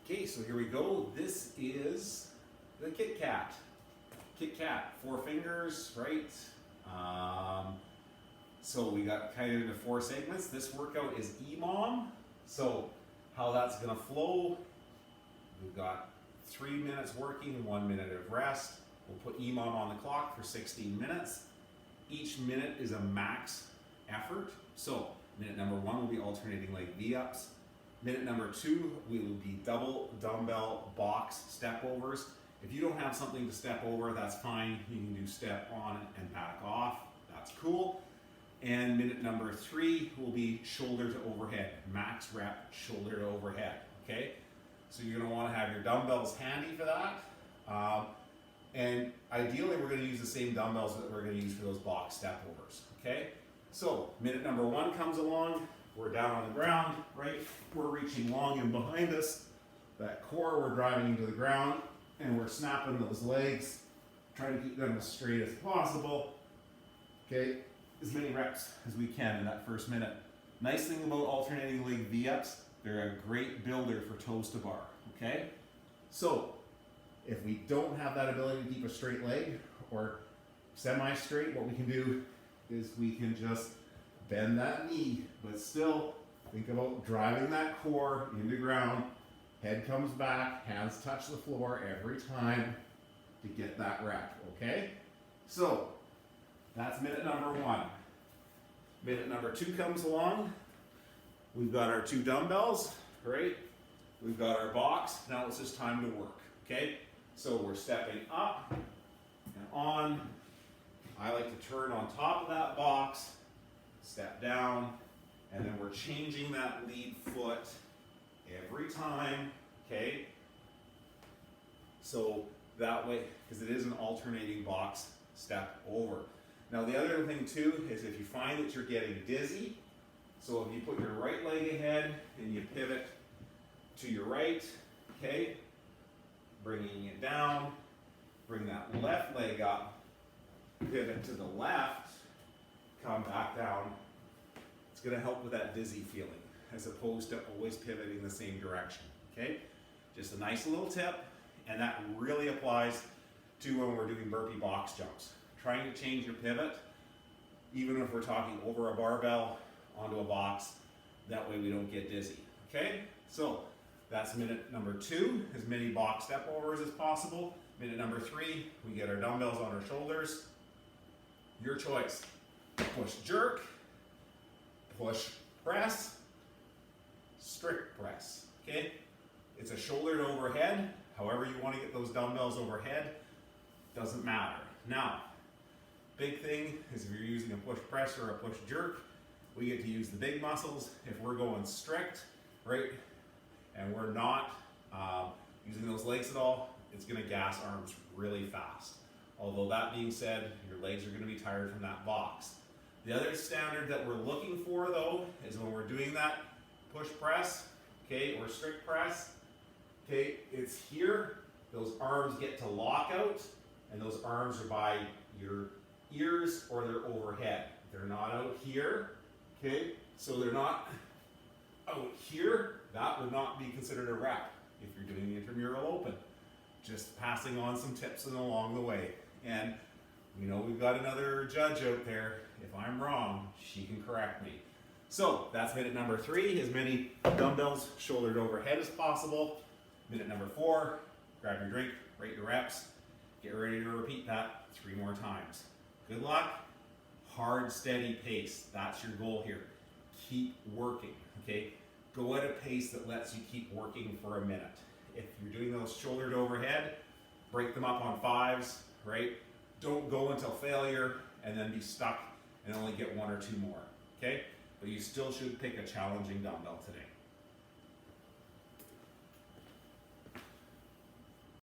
Okay, so here we go. This is the Kit Kat. Kit Kat, 4 fingers, right? So we got kind of into 4 segments. This workout is EMOM. So how that's gonna flow, we've got 3 minutes working, 1 minute of rest. We'll put EMOM on the clock for 16 minutes. Each minute is a max effort. So minute number 1 will be alternating leg V-ups. Minute number 2 will be double dumbbell box step overs. If you don't have something to step over, that's fine. You can do step on and back off. That's cool. And minute number 3 will be shoulder to overhead, max rep shoulder to overhead. Okay, so you're going to want to have your dumbbells handy for that. And ideally, we're going to use the same dumbbells that we're going to use for those box step overs. Okay, so minute number 1 comes along. We're down on the ground, right? We're reaching long and behind us. That core, we're driving into the ground, and we're snapping those legs, trying to keep them as straight as possible. Okay, as many reps as we can in that first minute. Nice thing about alternating leg V-ups, they're a great builder for toes to bar, okay? So, if we don't have that ability to keep a straight leg, or semi-straight, what we can do is we can just bend that knee, but still think about driving that core into ground. Head comes back, hands touch the floor every time to get that rep, okay? So, that's minute number 1. Minute number 2 comes along. We've got our 2 dumbbells, right? We've got our box. Now it's just time to work, okay? So we're stepping up and on. I like to turn on top of that box, step down, and then we're changing that lead foot every time, okay? So that way, because it is an alternating box step over. Now the other thing too is if you find that you're getting dizzy, so if you put your right leg ahead and you pivot to your right, okay? Bringing it down, bring that left leg up, pivot to the left, come back down. It's going to help with that dizzy feeling as opposed to always pivoting the same direction, okay? Just a nice little tip, and that really applies to when we're doing burpee box jumps. Trying to change your pivot, even if we're talking over a barbell onto a box, that way we don't get dizzy, okay? So that's minute number 2, as many box step overs as possible. Minute number 3, we get our dumbbells on our shoulders. Your choice. Push jerk, push press, strict press, okay? It's a shoulder to overhead. However you want to get those dumbbells overhead, doesn't matter. Now, big thing is if you're using a push press or a push jerk, we get to use the big muscles. If we're going strict, right, and we're not using those legs at all, it's going to gas arms really fast. Although that being said, your legs are going to be tired from that box. The other standard that we're looking for though is when we're doing that push press, okay, or strict press, okay, it's here. Those arms get to lock out, and those arms are by your ears or they're overhead. They're not out here, okay? So they're not out here. That would not be considered a rep if you're doing the intramural open. Just passing on some tips along the way. And we know we've got another judge out there. If I'm wrong, she can correct me. So that's minute number 3, as many dumbbells shouldered overhead as possible. Minute number 4, grab your drink, rate your reps, get ready to repeat that 3 more times. Good luck. Hard, steady pace. That's your goal here. Keep working, okay? Go at a pace that lets you keep working for a minute. If you're doing those shoulder to overhead, break them up on 5s, right? Don't go until failure and then be stuck and only get 1 or 2 more, okay? But you still should pick a challenging dumbbell today.